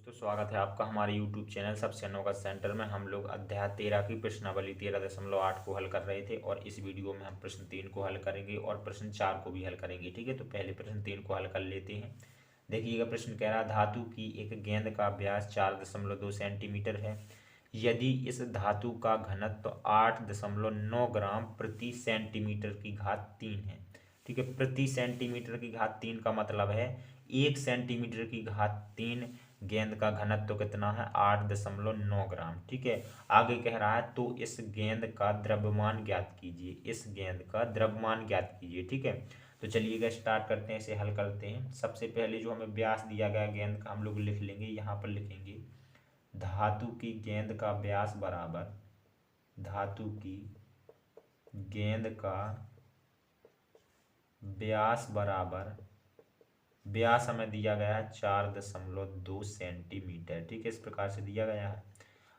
तो स्वागत है आपका हमारे YouTube चैनल सबसे अनोखा सेंटर में। हम लोग अध्याय 13 की प्रश्नावली 13.8 को हल कर रहे थे और इस वीडियो में हम प्रश्न 3 को हल करेंगे और प्रश्न 4 को भी हल करेंगे। ठीक है, तो पहले प्रश्न 3 को हल कर लेते हैं। देखिएगा, प्रश्न कह रहा है धातु की एक गेंद का व्यास 4.2 सेंटीमीटर है। यदि इस धातु का घनत्व 8.9 ग्राम प्रति सेंटीमीटर की घात 3 है। ठीक है, प्रति सेंटीमीटर की घात 3 का मतलब है 1 सेंटीमीटर की घात 3 गेंद का घनत्व कितना है 8.9 ग्राम। ठीक है, आगे कह रहा है तो इस गेंद का द्रव्यमान ज्ञात कीजिए, इस गेंद का द्रव्यमान ज्ञात कीजिए। ठीक है, तो चलिएगा स्टार्ट करते हैं, इसे हल करते हैं। सबसे पहले जो हमें व्यास दिया गया गेंद का हम लोग लिख लेंगे, यहाँ पर लिखेंगे धातु की गेंद का व्यास बराबर धातु की गेंद का व्यास बराबर व्यास हमें दिया गया है 4.2 सेंटीमीटर। ठीक है, इस प्रकार से दिया गया है।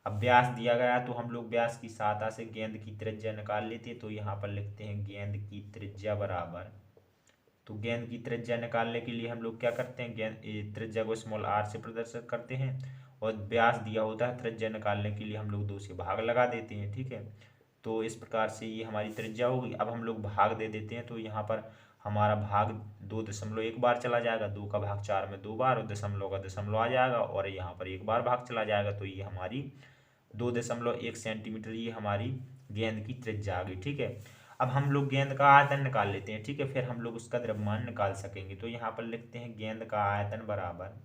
अब व्यास दिया गया है तो हम लोग व्यास की सहायता से गेंद की त्रिज्या निकाल लेते हैं। तो यहाँ पर लिखते हैं गेंद की त्रिज्या बराबर, तो गेंद की त्रिज्या निकालने के लिए हम लोग क्या करते हैं, गेंद त्रिज्या को स्मॉल आर से प्रदर्शित करते हैं और व्यास दिया होता है त्रिज्या निकालने के लिए हम लोग 2 से भाग लगा देते हैं। ठीक है, तो इस प्रकार से ये हमारी त्रिज्या होगी। अब हम लोग भाग दे देते हैं, तो यहाँ पर हमारा भाग 2.1 बार चला जाएगा, 2 का भाग 4 में 2 बार और दशमलव का दशमलव आ जाएगा और यहाँ पर 1 बार भाग चला जाएगा। तो ये हमारी 2.1 सेंटीमीटर ये हमारी गेंद की त्रिज्या आ गई। ठीक है, अब हम लोग गेंद का आयतन निकाल लेते हैं। ठीक है, फिर हम लोग उसका द्रव्यमान निकाल सकेंगे। तो यहाँ पर लिखते हैं गेंद का आयतन बराबर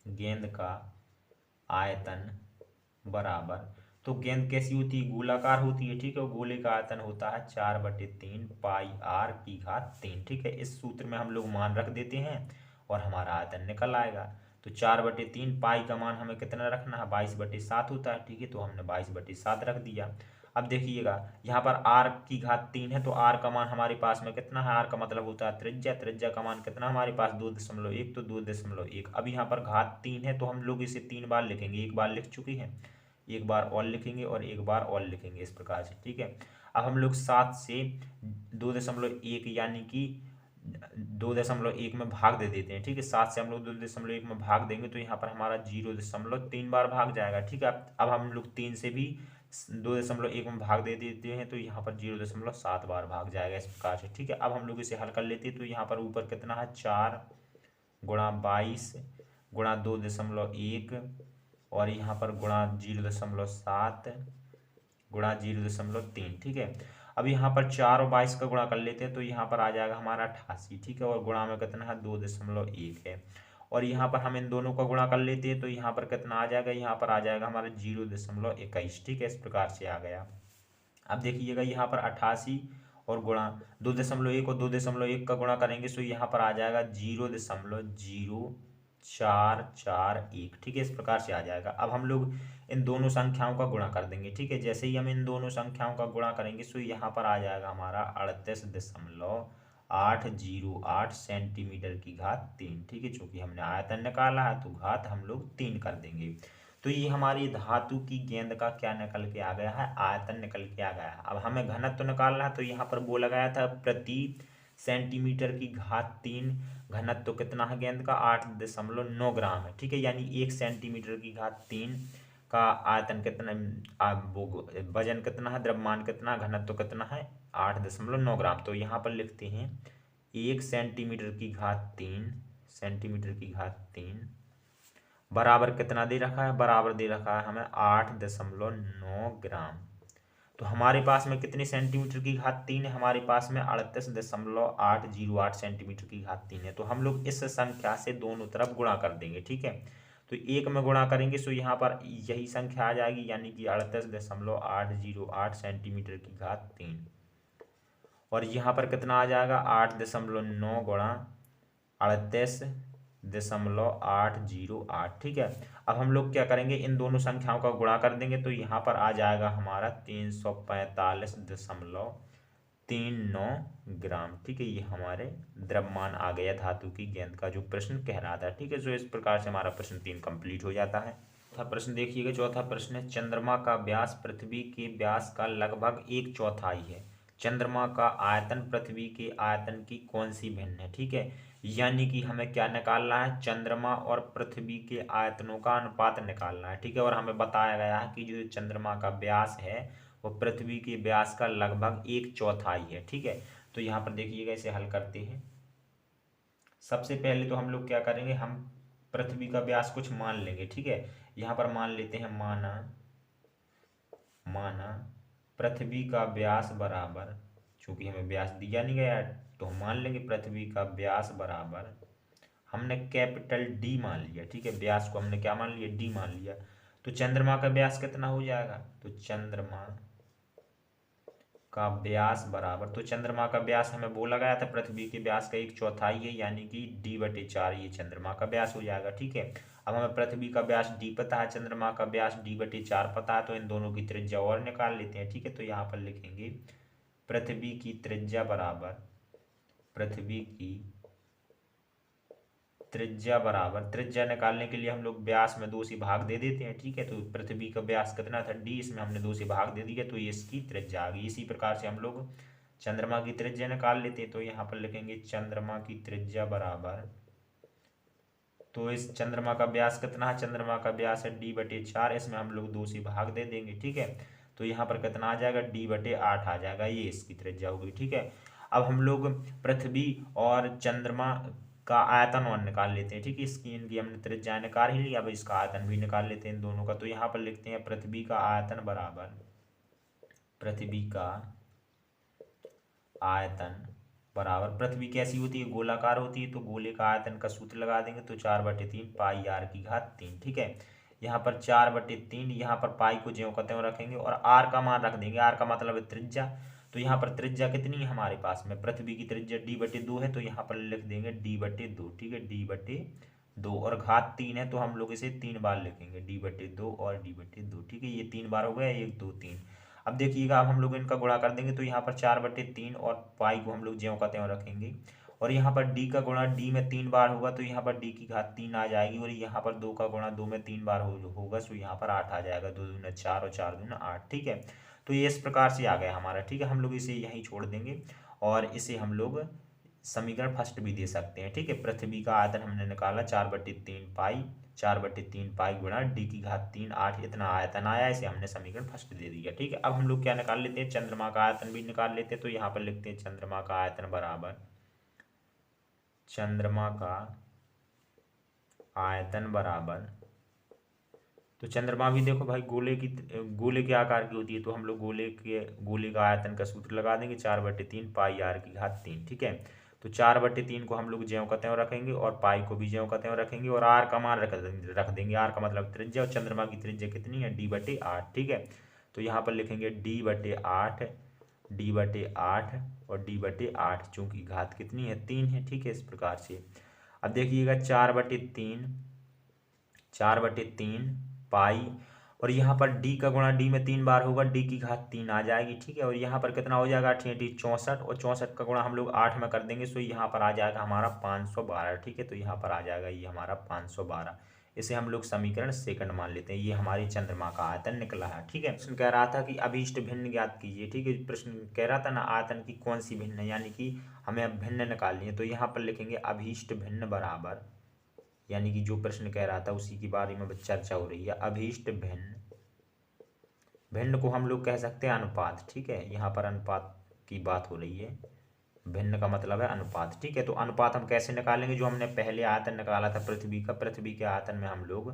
गेंद का आयतन बराबर, तो गेंद कैसी होती है, गोलाकार होती है। ठीक है, गोले का आयतन होता है 4/3 पाई आर की घात 3। ठीक है, इस सूत्र में हम लोग मान रख देते हैं और हमारा आयतन निकल आएगा। तो 4/3 पाई का मान हमें कितना रखना है, 22/7 होता है। ठीक है, तो हमने 22/7 रख दिया। अब देखिएगा यहाँ पर आर की घात 3 है, तो आर का मान हमारे पास में कितना है, आर का मतलब होता है त्रिज्या, त्रिज्या का मान कितना हमारे पास 2.1, तो 2.1। अब यहाँ पर घात 3 है तो हम लोग इसे 3 बार लिखेंगे, एक बार लिख चुके हैं, एक बार और लिखेंगे और एक बार और लिखेंगे, इस प्रकार से। ठीक है, अब हम लोग 7 से 2.1 यानी कि 2.1 में भाग दे देते हैं। ठीक है, 7 से हम लोग 2.1 में भाग देंगे तो यहाँ पर हमारा 0.3 बार भाग जाएगा। ठीक है, अब हम लोग 3 से भी 2.1 में भाग दे देते हैं तो यहाँ पर 0.7 बार भाग जाएगा, इस प्रकार से। ठीक है, अब हम लोग इसे हल कर लेते हैं। तो यहाँ पर ऊपर कितना है 4 गुणा 22 गुणा 2.1 और यहाँ पर गुणा 0.7 गुणा 0.3। ठीक है, अब यहाँ पर 4 और 22 का गुणा कर लेते हैं तो यहाँ पर आ जाएगा हमारा 88। ठीक है, और गुणा में कितना है 2.1 है और यहाँ पर हम इन दोनों का गुणा कर लेते हैं तो यहाँ पर कितना आ जाएगा, यहाँ पर आ जाएगा हमारा 0.21। ठीक है, इस प्रकार से आ गया। अब देखिएगा यहाँ पर 88 और गुणा 2.1 और 2.1 का गुणा करेंगे तो यहाँ पर आ जाएगा 0.0441। ठीक है, इस प्रकार से आ जाएगा। अब हम लोग इन दोनों संख्याओं का गुणा कर देंगे। ठीक है, जैसे ही हम इन दोनों संख्याओं का गुणा करेंगे तो यहाँ पर आ जाएगा हमारा 38.808 सेंटीमीटर की घात 3। ठीक है, चूंकि हमने आयतन निकाला है तो घात हम लोग 3 कर देंगे। तो ये हमारी धातु की गेंद का क्या निकल के आ गया है, आयतन निकल के आ गया है। अब हमें घनत्व निकालना है तो यहाँ पर बोला गया था प्रति सेंटीमीटर की घात 3, घनत्व कितना है गेंद का 8.9 ग्राम है। ठीक है, यानी 1 सेंटीमीटर की घात 3 का आयतन कितना, वो वजन कितना है, द्रव्यमान कितना, घनत्व कितना है 8.9 ग्राम। तो यहाँ पर लिखते हैं 1 सेंटीमीटर की घात 3 सेंटीमीटर की घात 3 बराबर कितना दे रखा है, बराबर दे रखा है हमें 8.9 ग्राम। तो हमारे पास में कितने सेंटीमीटर की घात 3 है, हमारे पास में 38.808 सेंटीमीटर की घात 3 है। तो हम लोग इस संख्या से दोनों तरफ गुणा कर देंगे। ठीक है, तो 1 में गुणा करेंगे तो यहाँ पर यही संख्या आ जाएगी, यानी कि 38.808 सेंटीमीटर की घात 3 और यहाँ पर कितना आ जाएगा 8.9 गुणा 38.808। ठीक है, अब हम लोग क्या करेंगे, इन दोनों संख्याओं का गुणा कर देंगे तो यहाँ पर आ जाएगा हमारा 345.39 ग्राम। ठीक है, ये हमारे द्रव्यमान आ गया धातु की गेंद का, जो प्रश्न कह रहा था। ठीक है, जो इस प्रकार से हमारा प्रश्न 3 कंप्लीट हो जाता है। चौथा प्रश्न देखिएगा, चौथा प्रश्न है चंद्रमा का व्यास पृथ्वी के व्यास का लगभग 1/4 है। चंद्रमा का आयतन पृथ्वी के आयतन की कौन सी भिन्न है। ठीक है, यानी कि हमें क्या निकालना है, चंद्रमा और पृथ्वी के आयतनों का अनुपात निकालना है, ठीक है। और हमें बताया गया है कि जो चंद्रमा का व्यास है वो पृथ्वी के व्यास का लगभग 1/4 है, ठीक है। तो यहाँ पर देखिएगा, इसे हल करते हैं। सबसे पहले तो हम लोग क्या करेंगे, हम पृथ्वी का व्यास कुछ मान लेंगे, ठीक है। यहाँ पर मान लेते हैं, माना माना पृथ्वी का व्यास बराबर, चूंकि हमें व्यास दिया नहीं गया है तो हम मान लेंगे पृथ्वी का व्यास बराबर, हमने कैपिटल डी मान लिया, ठीक है। व्यास को हमने क्या मान लिया, डी मान लिया। तो चंद्रमा का व्यास कितना हो जाएगा, तो चंद्रमा का व्यास बराबर, तो चंद्रमा का व्यास हमें बोला गया था पृथ्वी के व्यास का 1/4 है, यानी कि d/4 ये चंद्रमा का व्यास हो जाएगा, ठीक है। अब हमें पृथ्वी का व्यास d पता है, चंद्रमा का व्यास d/4 पता है, तो इन दोनों की त्रिज्या और निकाल लेते हैं, ठीक है। तो यहाँ पर लिखेंगे पृथ्वी की त्रिज्या बराबर, पृथ्वी की त्रिज्या बराबर, त्रिज्या निकालने के लिए हम लोग व्यास में 2 से भाग दे देते हैं, ठीक है। तो पृथ्वी का व्यास कितना था, d, इसमें हमने 2 से भाग दे दिया, तो ये इसकी त्रिज्या आ गई। इसी प्रकार से हम लोग चंद्रमा की त्रिज्या निकाल लेते हैं, तो यहाँ पर लिखेंगे चंद्रमा की त्रिज्या बराबर, तो इस चंद्रमा का व्यास कितना है, चंद्रमा का व्यास है d/4, इसमें हम लोग 2 से भाग दे देंगे, ठीक है। तो यहाँ पर कितना आ जाएगा, d/8 आ जाएगा, ये इसकी त्रिज्या होगी, ठीक है। अब हम लोग पृथ्वी और चंद्रमा का आयतन और निकाल लेते हैं, ठीक है। इसकी इनकी हमने त्रिज्या निकाल ही लिया, अब इसका आयतन भी निकाल लेते हैं इन दोनों का। तो यहाँ पर लिखते हैं पृथ्वी का आयतन बराबर, पृथ्वी का आयतन बराबर, पृथ्वी कैसी होती है, गोलाकार होती है, तो गोले का आयतन का सूत्र लगा देंगे, तो 4/3 पाई r�3, ठीक है। यहाँ पर 4/3, यहाँ पर पाई को ज्यों का त्यों रखेंगे और r का मान रख देंगे, r का मतलब है त्रिज्या। तो यहाँ पर त्रिज्या कितनी है हमारे पास में, पृथ्वी की त्रिज्या d/2 है, तो यहाँ पर लिख देंगे d/2, ठीक है, d/2, और घात 3 है तो हम लोग इसे 3 बार लिखेंगे, d/2 और d/2, ठीक है। ये 3 बार हो गया, 1 2 3। अब देखिएगा, अब हम लोग इनका गुणा कर देंगे, तो यहाँ पर 4/3 और पाई को हम लोग ज्यों का त्यों रखेंगे, और यहाँ पर d का गुणा d में 3 बार होगा, तो यहाँ पर d की घात 3 आ जाएगी, और यहाँ पर 2 का गुणा 2 में 3 बार होगा, तो यहाँ पर 8 आ जाएगा, 2 दूना 4 और 4 दूना 8, ठीक है। तो ये इस प्रकार से आ गया हमारा, ठीक है। हम लोग इसे यहीं छोड़ देंगे और इसे हम लोग समीकरण फर्स्ट भी दे सकते हैं, ठीक है। पृथ्वी का आयतन हमने निकाला 4/3 पाई गुणा डी की घात 3 8, इतना आयतन आया, इसे हमने समीकरण फर्स्ट दे दिया, ठीक है। अब हम लोग क्या निकाल लेते हैं, चंद्रमा का आयतन भी निकाल लेते हैं। तो यहाँ पर लिखते हैं चंद्रमा का आयतन बराबर, चंद्रमा का आयतन बराबर, तो चंद्रमा भी देखो भाई गोले के आकार की होती है, तो हम लोग गोले का आयतन का सूत्र लगा देंगे, 4/3 पाई r�3, ठीक है। तो 4/3 को हम लोग ज्यों का त्यों रखेंगे और पाई को भी ज्यों का त्यों रखेंगे, और r का मान रख देंगे, r का मतलब त्रिज्या, और चंद्रमा की त्रिज्या कितनी है, d/8, ठीक है। तो यहाँ पर लिखेंगे d/8, d/8 और d/8, चूंकि घात कितनी है, 3 है, ठीक है, इस प्रकार से। अब देखिएगा 4/3 पाई, और यहाँ पर d का गुणा d में 3 बार होगा, d की घात 3 आ जाएगी, ठीक है। और यहाँ पर कितना हो जाएगा, 8 64, और 64 का गुणा हम लोग 8 में कर देंगे, सो यहाँ पर आ जाएगा हमारा 512, ठीक है। तो यहाँ पर आ जाएगा ये हमारा 512, इसे हम लोग समीकरण सेकंड मान लेते हैं। ये हमारी चंद्रमा का आयतन निकला है, ठीक है। प्रश्न कह रहा था कि अभीष्ट भिन्न ज्ञात कीजिए, ठीक है। प्रश्न कह रहा था ना आयतन की कौन सी भिन्न है, यानी कि हमें अब भिन्न निकालनी है। तो यहाँ पर लिखेंगे अभीष्ट भिन्न बराबर, यानी कि जो प्रश्न कह रहा था उसी के बारे में चर्चा हो रही है। अभीष्ट भिन्न, भिन्न को हम लोग कह सकते हैं अनुपात, ठीक है। यहाँ पर अनुपात की बात हो रही है, भिन्न का मतलब है अनुपात, ठीक है। तो अनुपात हम कैसे निकालेंगे, जो हमने पहले आयतन निकाला था पृथ्वी का, पृथ्वी के आयतन में हम लोग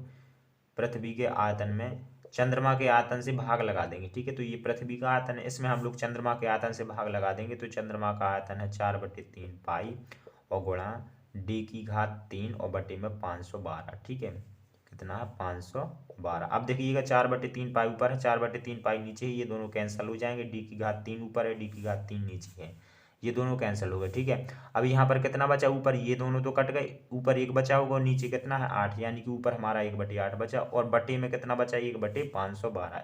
पृथ्वी के आयतन में चंद्रमा के आयतन से भाग लगा देंगे, ठीक है। तो ये पृथ्वी का आयतन है, इसमें हम लोग चंद्रमा के आयतन से भाग लगा देंगे, तो चंद्रमा का आयतन है 4/3 पाई और गुणा डी की घात 3 और बटे में 512, ठीक है। कितना है, 512। अब देखिएगा 4/3 पाई ऊपर है, 4/3 पाई नीचे है, ये दोनों कैंसिल हो जाएंगे, डी की घात 3 ऊपर है, डी की घात 3 नीचे है, ये दोनों कैंसिल हो गए, ठीक है। अब यहाँ पर कितना बचा, ऊपर ये दोनों तो कट गए, ऊपर 1 बचा होगा और नीचे कितना है 8, यानी कि ऊपर हमारा 1/8 बचा, और बटे में कितना बचा, 1/512,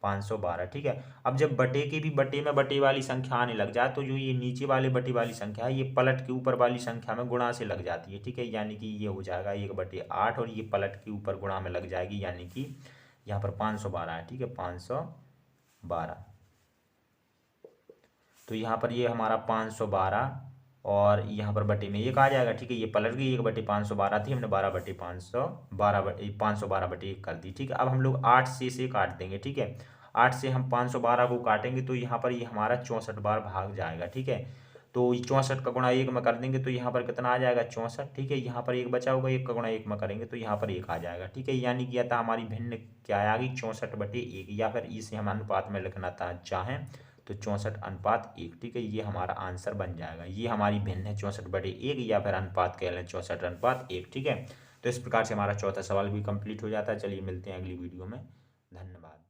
1/512, ठीक है। अब जब बटे के भी बटे में बटे वाली संख्या आने लग जाए, तो जो ये नीचे वाले बटे वाली संख्या है, ये पलट के ऊपर वाली संख्या में गुणा से लग जाती है, ठीक है। यानी कि ये हो जाएगा 1/8, और ये पलट के ऊपर गुणा में लग जाएगी, यानी कि यहाँ पर 512 है, ठीक है, 512। तो यहाँ पर ये हमारा 512 और यहाँ पर बटे में 1 आ जाएगा। ठीक है, ये पलट गई, 1/512 थी, हमने 512/1 कर दी। ठीक है, अब हम लोग 8 से इसे काट देंगे। ठीक है, 8 से हम 512 को काटेंगे तो यहाँ पर ये हमारा 64 बार भाग जाएगा। ठीक है, तो 64 का गुणा 1 में कर देंगे तो यहाँ पर कितना आ जाएगा, 64। ठीक है, यहाँ पर 1 बचा होगा, 1 का गुणा 1 में करेंगे तो यहाँ पर 1 आ जाएगा। ठीक है, यानी कि था हमारी भिन्न क्या आ गई, 64/1, या फिर इसे हम अनुपात में लिखना था चाहें तो 64:1। ठीक है, ये हमारा आंसर बन जाएगा। ये हमारी भिन्न है 64/1, या फिर अनुपात कह लें 64:1। ठीक है, तो इस प्रकार से हमारा चौथा सवाल भी कंप्लीट हो जाता है। चलिए मिलते हैं अगली वीडियो में। धन्यवाद।